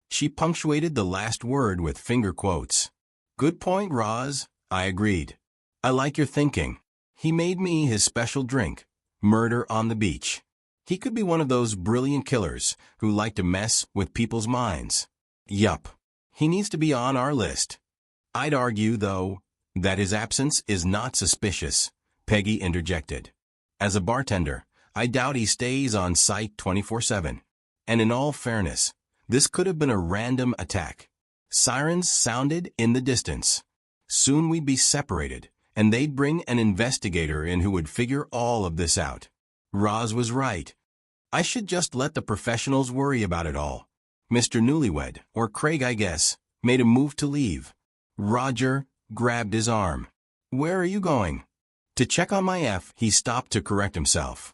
She punctuated the last word with finger quotes. Good point, Roz, I agreed. I like your thinking. He made me his special drink, Murder on the Beach. He could be one of those brilliant killers who like to mess with people's minds. Yup. He needs to be on our list. I'd argue, though, that his absence is not suspicious, Peggy interjected. As a bartender, I doubt he stays on site 24/7. And in all fairness, this could have been a random attack. Sirens sounded in the distance. Soon we'd be separated, and they'd bring an investigator in who would figure all of this out. Roz was right. I should just let the professionals worry about it all. Mr. Newlywed, or Craig I guess, made a move to leave. Roger grabbed his arm. Where are you going? To check on my F. He stopped to correct himself.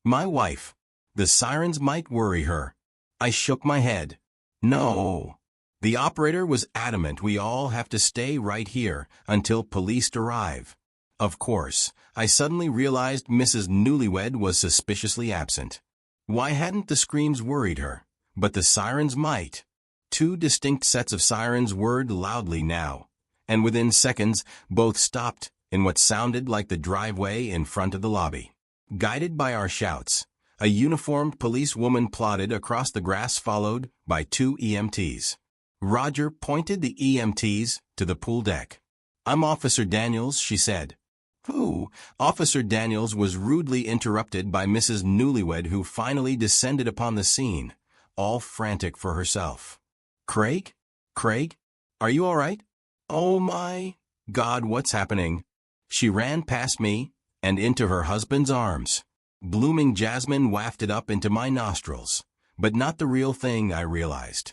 My wife. The sirens might worry her. I shook my head. No. The operator was adamant we all have to stay right here until police arrive. Of course, I suddenly realized Mrs. Newlywed was suspiciously absent. Why hadn't the screams worried her? But the sirens might. 2 distinct sets of sirens whirred loudly now, and within seconds both stopped in what sounded like the driveway in front of the lobby. Guided by our shouts, a uniformed policewoman plodded across the grass followed by 2 EMTs. Roger pointed the EMTs to the pool deck. I'm Officer Daniels, she said. Who? Officer Daniels was rudely interrupted by Mrs. Newlywed, who finally descended upon the scene, all frantic for herself. Craig? Craig? Are you all right? Oh my God, what's happening? She ran past me and into her husband's arms. Blooming jasmine wafted up into my nostrils, but not the real thing, I realized.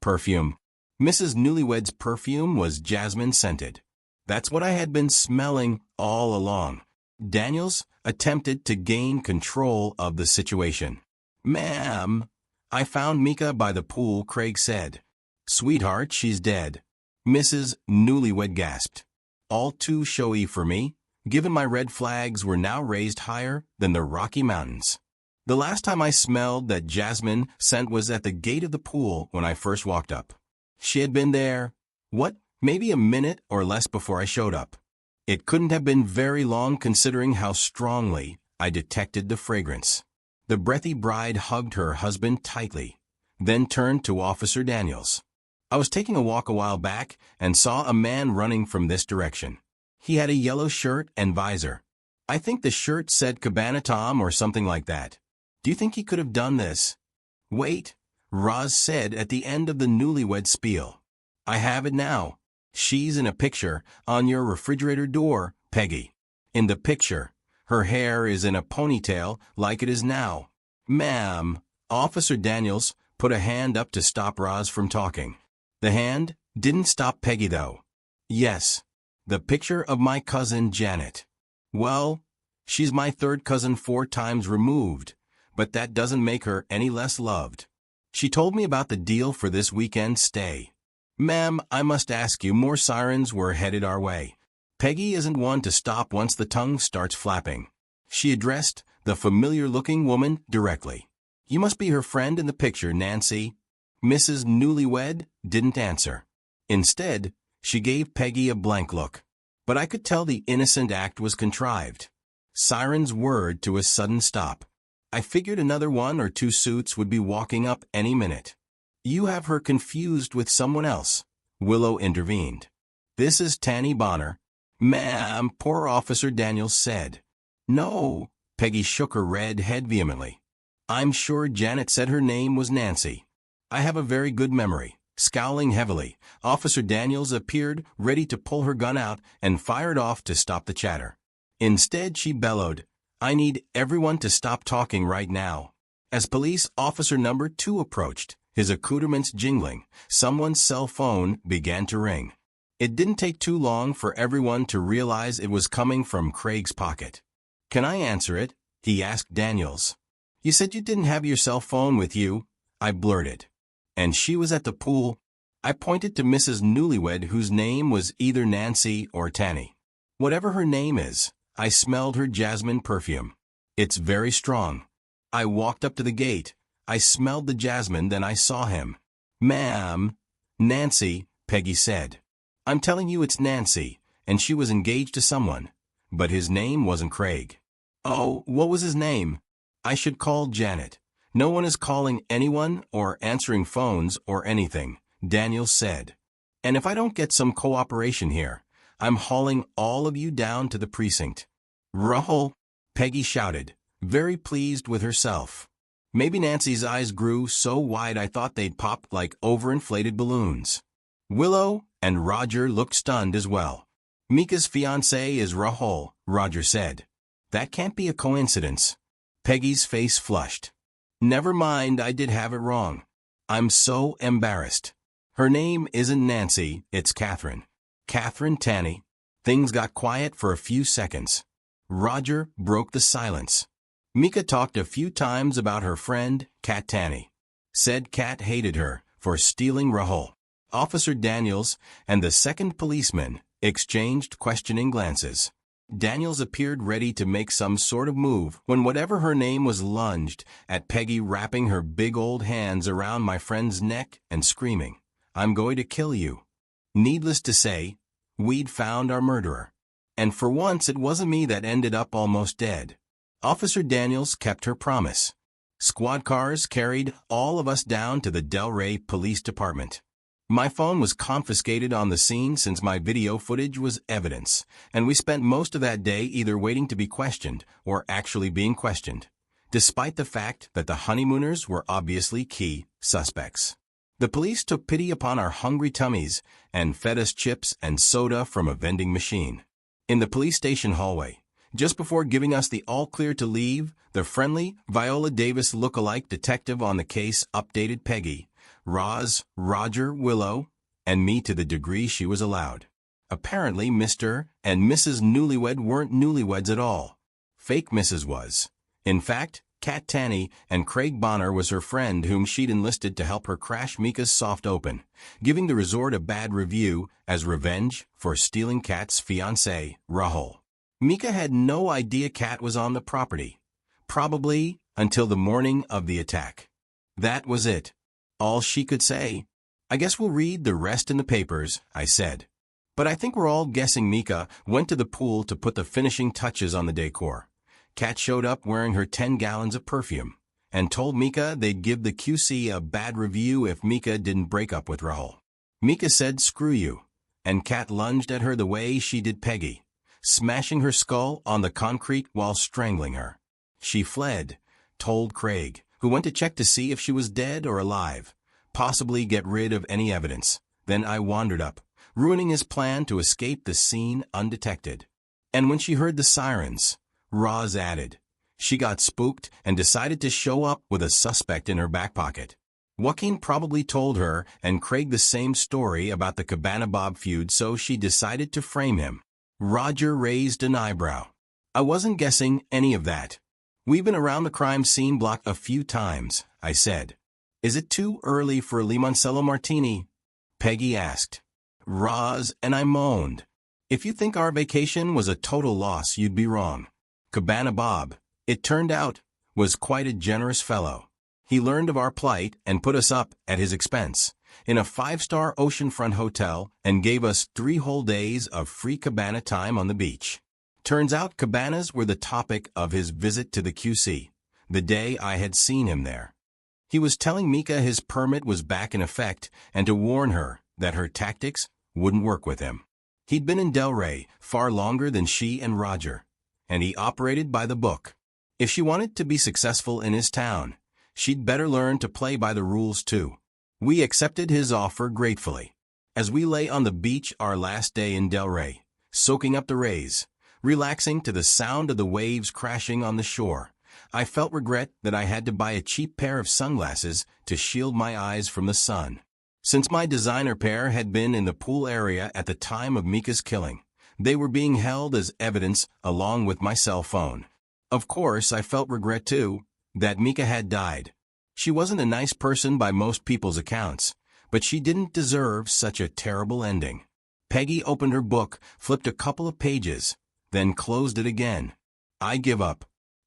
Perfume. Mrs. Newlywed's perfume was jasmine-scented. That's what I had been smelling all along. Daniels attempted to gain control of the situation. Ma'am, I found Mika by the pool, Craig said. Sweetheart, she's dead. Mrs. Newlywed gasped. All too showy for me, given my red flags were now raised higher than the Rocky Mountains. The last time I smelled that jasmine scent was at the gate of the pool when I first walked up. She had been there, maybe a minute or less before I showed up. It couldn't have been very long considering how strongly I detected the fragrance. The breathy bride hugged her husband tightly, then turned to Officer Daniels. I was taking a walk a while back and saw a man running from this direction. He had a yellow shirt and visor. I think the shirt said Cabana Tom or something like that. Do you think he could have done this? Wait, Roz said at the end of the Newlywed spiel. I have it now. She's in a picture on your refrigerator door, Peggy. In the picture, Her hair is in a ponytail like it is now. Ma'am, Officer Daniels put a hand up to stop Roz from talking. The hand didn't stop Peggy, though. Yes, the picture of my cousin Janet. Well, she's my third cousin 4 times removed, but that doesn't make her any less loved. She told me about the deal for this weekend stay. Ma'am, I must ask you, more sirens were headed our way. Peggy isn't one to stop once the tongue starts flapping. She addressed the familiar-looking woman directly. You must be her friend in the picture, Nancy. Mrs. Newlywed didn't answer. Instead, she gave Peggy a blank look. But I could tell the innocent act was contrived. Sirens whirred to a sudden stop. I figured another 1 or 2 suits would be walking up any minute. You have her confused with someone else, Willow intervened. This is Tanny Bonner. Ma'am, poor Officer Daniels said. No, Peggy shook her red head vehemently. I'm sure Janet said her name was Nancy. I have a very good memory. Scowling heavily, Officer Daniels appeared, ready to pull her gun out, and fired off to stop the chatter. Instead, she bellowed, I need everyone to stop talking right now. As police officer number 2 approached, his accoutrements jingling, someone's cell phone began to ring. It didn't take too long for everyone to realize it was coming from Craig's pocket. Can I answer it? He asked Daniels. You said you didn't have your cell phone with you, I blurted. And she was at the pool. I pointed to Mrs. Newlywed, whose name was either Nancy or Tanny. Whatever her name is, I smelled her jasmine perfume. It's very strong. I walked up to the gate. I smelled the jasmine, then I saw him. Ma'am, Nancy, Peggy said. I'm telling you it's Nancy, and she was engaged to someone. But his name wasn't Craig. Oh, what was his name? I should call Janet. No one is calling anyone or answering phones or anything, Daniels said. And if I don't get some cooperation here, I'm hauling all of you down to the precinct. Rahul, Peggy shouted, very pleased with herself. Maybe Nancy's eyes grew so wide I thought they'd pop like overinflated balloons. Willow and Roger looked stunned as well. Mika's fiancé is Rahul, Roger said. That can't be a coincidence. Peggy's face flushed. Never mind, I did have it wrong. I'm so embarrassed. Her name isn't Nancy, it's Catherine. Catherine Tanny. Things got quiet for a few seconds. Roger broke the silence. Mika talked a few times about her friend, Kat Tanny. Said Kat hated her for stealing Rahul. Officer Daniels and the second policeman exchanged questioning glances. Daniels appeared ready to make some sort of move when whatever her name was lunged at Peggy, wrapping her big old hands around my friend's neck and screaming, I'm going to kill you. Needless to say, we'd found our murderer. And for once it wasn't me that ended up almost dead. Officer Daniels kept her promise. Squad cars carried all of us down to the Delray Police Department. My phone was confiscated on the scene since my video footage was evidence, and we spent most of that day either waiting to be questioned or actually being questioned, despite the fact that the honeymooners were obviously key suspects. The police took pity upon our hungry tummies and fed us chips and soda from a vending machine. In the police station hallway, just before giving us the all-clear to leave, the friendly Viola Davis look-alike detective on the case updated Peggy, Roz, Roger, Willow, and me to the degree she was allowed. Apparently, Mr. and Mrs. Newlywed weren't newlyweds at all. Fake Mrs. was. In fact, Kat Tanny and Craig Bonner was her friend whom she'd enlisted to help her crash Mika's soft open, giving the resort a bad review as revenge for stealing Kat's fiancé, Rahul. Mika had no idea Kat was on the property, probably until the morning of the attack. That was it. All she could say. I guess we'll read the rest in the papers, I said. But I think we're all guessing Mika went to the pool to put the finishing touches on the decor. Kat showed up wearing her 10 gallons of perfume and told Mika they'd give the QC a bad review if Mika didn't break up with Rahul. Mika said, screw you, and Kat lunged at her the way she did Peggy, smashing her skull on the concrete while strangling her. She fled, told Craig, who went to check to see if she was dead or alive, possibly get rid of any evidence. Then I wandered up, ruining his plan to escape the scene undetected. And when she heard the sirens, Roz added. She got spooked and decided to show up with a suspect in her back pocket. Joaquin probably told her and Craig the same story about the Cabana Bob feud, so she decided to frame him. Roger raised an eyebrow. I wasn't guessing any of that. We've been around the crime scene block a few times, I said. Is it too early for a limoncello martini? Peggy asked. Roz and I moaned. If you think our vacation was a total loss, you'd be wrong. Cabana Bob, it turned out, was quite a generous fellow. He learned of our plight and put us up, at his expense, in a 5-star oceanfront hotel and gave us 3 whole days of free cabana time on the beach. Turns out cabanas were the topic of his visit to the QC, the day I had seen him there. He was telling Mika his permit was back in effect and to warn her that her tactics wouldn't work with him. He'd been in Delray far longer than she and Roger, and he operated by the book. If she wanted to be successful in his town, she'd better learn to play by the rules too. We accepted his offer gratefully. As we lay on the beach our last day in Delray, soaking up the rays, relaxing to the sound of the waves crashing on the shore, I felt regret that I had to buy a cheap pair of sunglasses to shield my eyes from the sun. Since my designer pair had been in the pool area at the time of Mika's killing, they were being held as evidence along with my cell phone. Of course, I felt regret too, that Mika had died. She wasn't a nice person by most people's accounts, but she didn't deserve such a terrible ending. Peggy opened her book, flipped a couple of pages, then closed it again. I give up.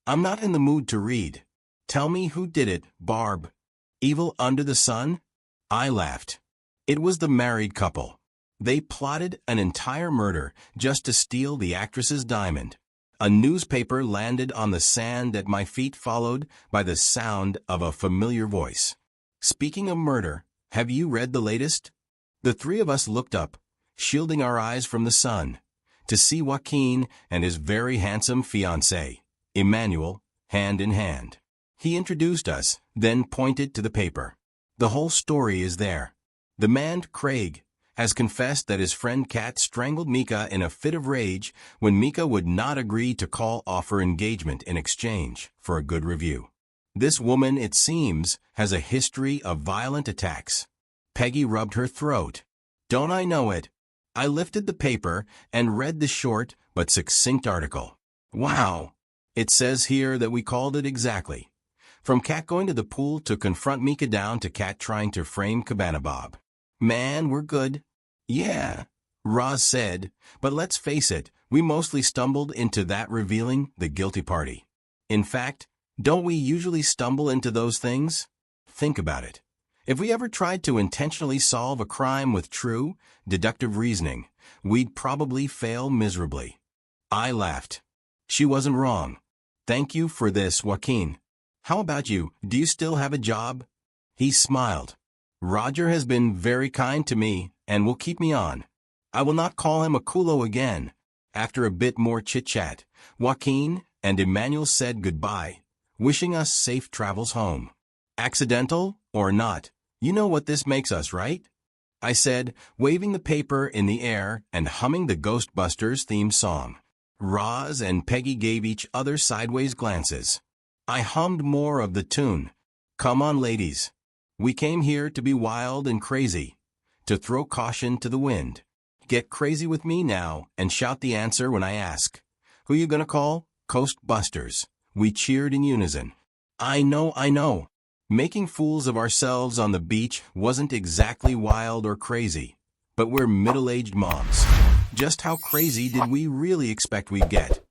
I'm not in the mood to read. Tell me who did it, Barb. Evil under the sun? I laughed. It was the married couple. They plotted an entire murder just to steal the actress's diamond. A newspaper landed on the sand at my feet, followed by the sound of a familiar voice. Speaking of murder, have you read the latest? The 3 of us looked up, shielding our eyes from the sun, to see Joaquin and his very handsome fiancé, Emmanuel, hand in hand. He introduced us, then pointed to the paper. The whole story is there. The man, Craig, has confessed that his friend Kat strangled Mika in a fit of rage when Mika would not agree to call off her engagement in exchange for a good review. This woman, it seems, has a history of violent attacks. Peggy rubbed her throat. Don't I know it? I lifted the paper and read the short but succinct article. Wow! It says here that we called it exactly. From Kat going to the pool to confront Mika down to Kat trying to frame Cabana Bob. Man, we're good. Yeah, Roz said, but let's face it, we mostly stumbled into that revealing the guilty party. In fact, don't we usually stumble into those things? Think about it. If we ever tried to intentionally solve a crime with true, deductive reasoning, we'd probably fail miserably. I laughed. She wasn't wrong. Thank you for this, Joaquin. How about you? Do you still have a job? He smiled. Roger has been very kind to me and will keep me on. I will not call him a culo again. After a bit more chit-chat, Joaquin and Emmanuel said goodbye, wishing us safe travels home. Accidental or not, you know what this makes us, right? I said, waving the paper in the air and humming the Ghostbusters theme song. Roz and Peggy gave each other sideways glances. I hummed more of the tune. Come on, ladies. We came here to be wild and crazy, to throw caution to the wind. Get crazy with me now and shout the answer when I ask. Who you gonna call? Ghostbusters. We cheered in unison. I know. Making fools of ourselves on the beach wasn't exactly wild or crazy, but we're middle-aged moms. Just how crazy did we really expect we'd get?